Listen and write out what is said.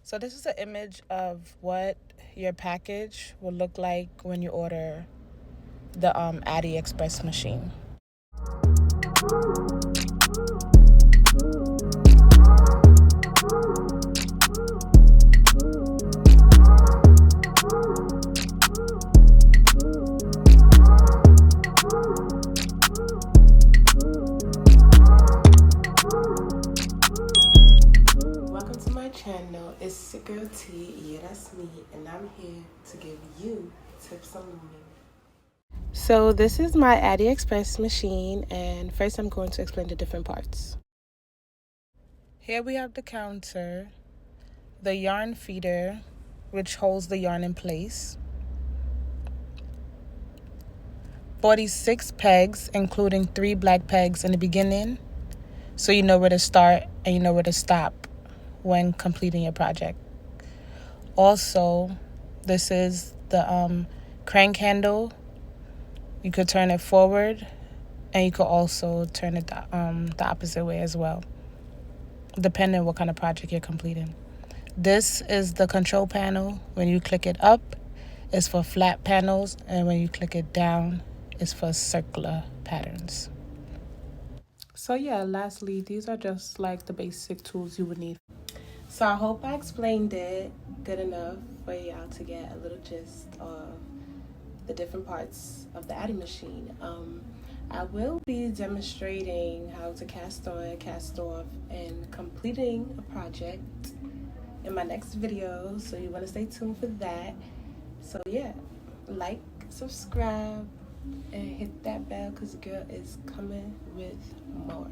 So this is an image of what your package will look like when you order the Addi Express machine. Welcome to my channel. It's your girl T. Yeah, that's me, and I'm here to give you tips on looming. So this is my Addi Express machine, and first I'm going to explain the different parts. Here we have the counter, the yarn feeder, which holds the yarn in place, 46 pegs, including 3 black pegs in the beginning, so you know where to start and you know where to stop when completing your project. Also, this is the crank handle. You could turn it forward, and you could also turn it the opposite way as well, depending on what kind of project you're completing. This is the control panel. When you click it up, it's for flat panels, and when you click it down, it's for circular patterns. So yeah, lastly, these are just like the basic tools you would need. So I hope I explained it good enough for y'all to get a little gist of the different parts of the Addi machine. I will be demonstrating how to cast on, cast off, and completing a project in my next video, so you want to stay tuned for that. So yeah, like, subscribe, and hit that bell because the girl is coming with more.